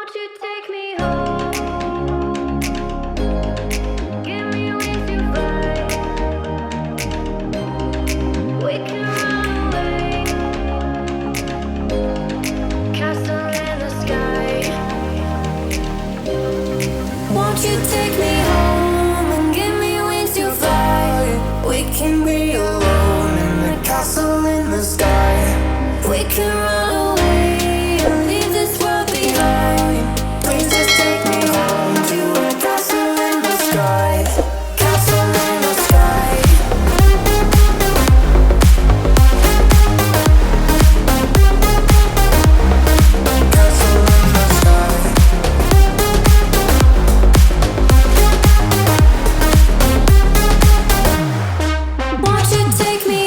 Won't you take me home? Give me wings to fly. We can run away. Castle in the sky. Won't you take me home and give me wings to fly? We can be alone in the castle in the sky. We can run away and leave this world behind. Please just take me home to a castle in the sky. Castle in the sky. Castle in the sky. Won't you take me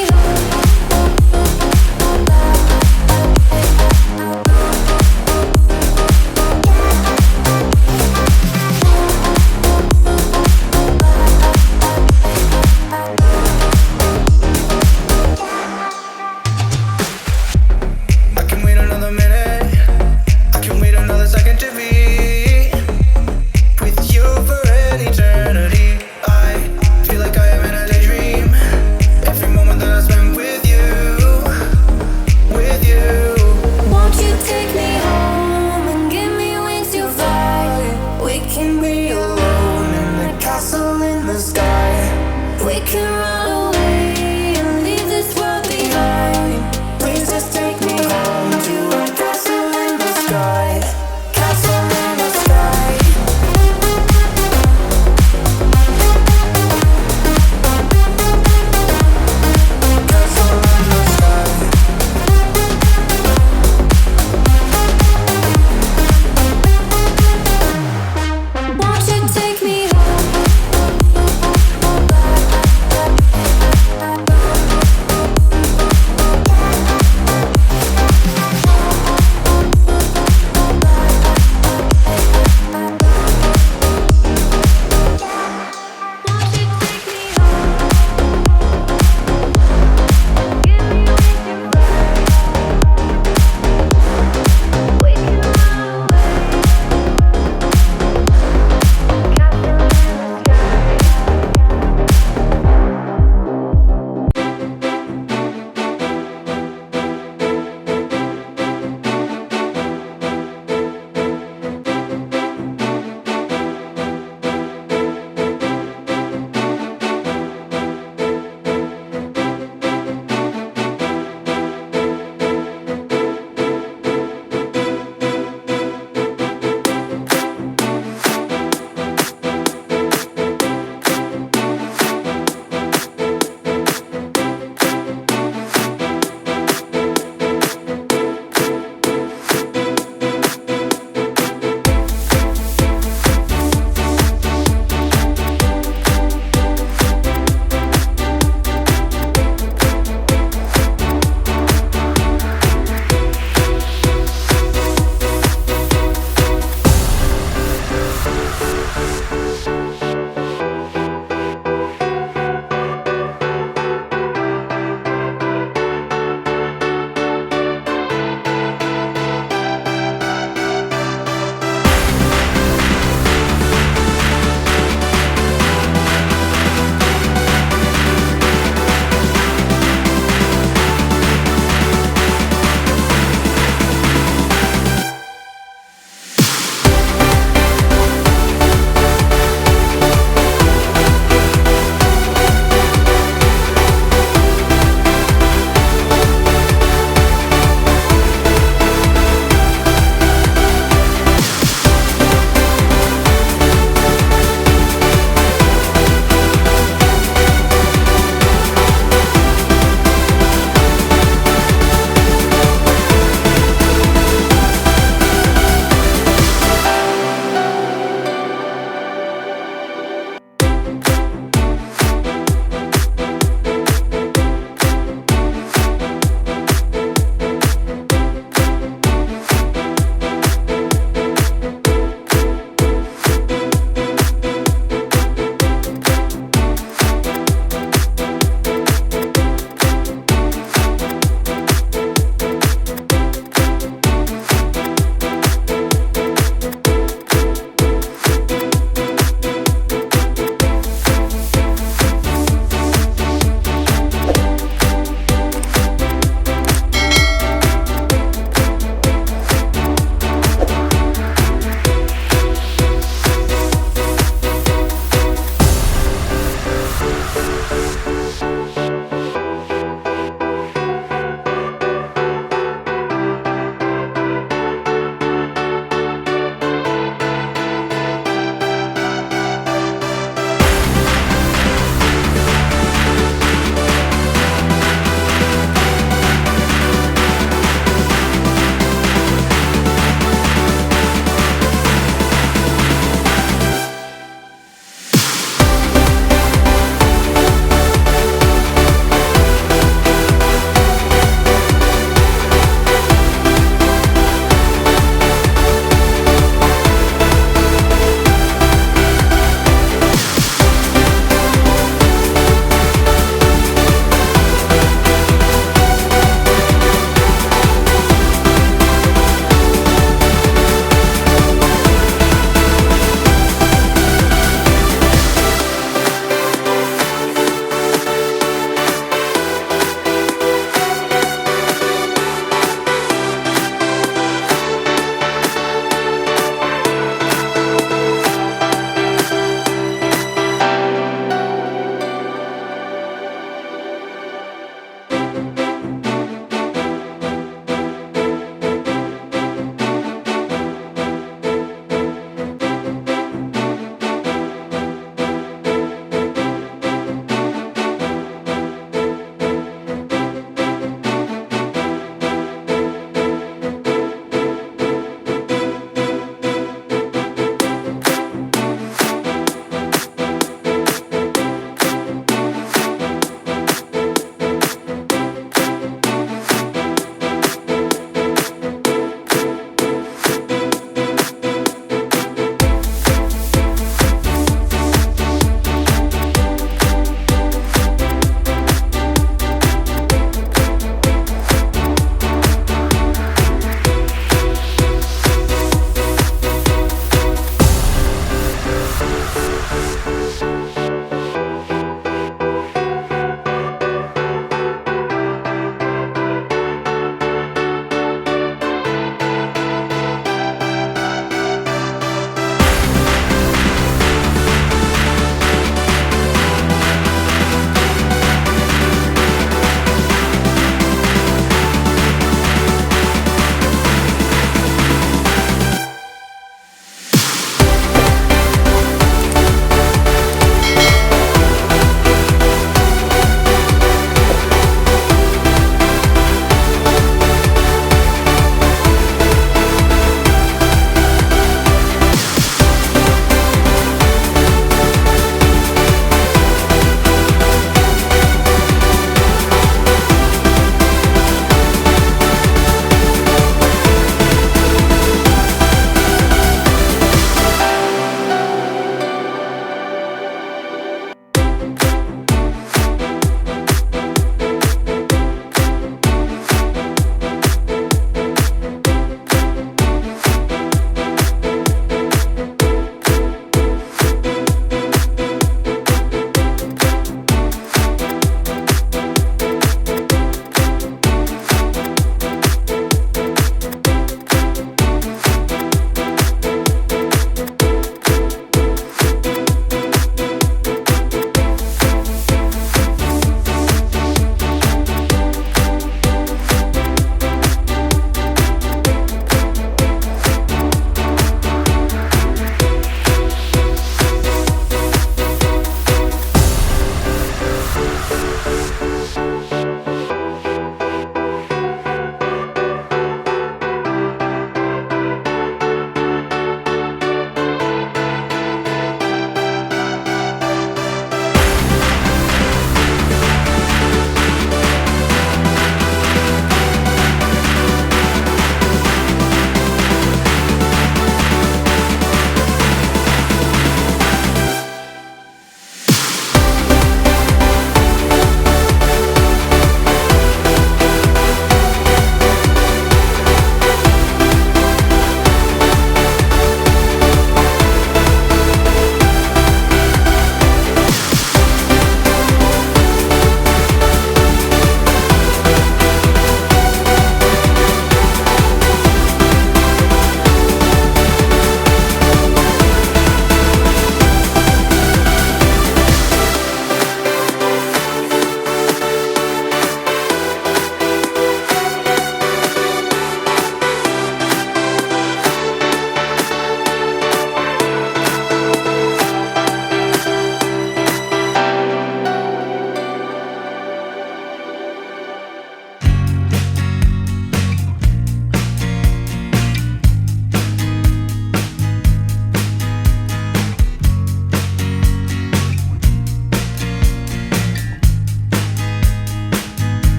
I can wait another minute. I can wait another second to be with you for an eternity. I feel like I am in a daydream. Every moment that I spend with you, with you. Won't you take me home and give me wings to fly? We can be alone in the castle in the sky. We can run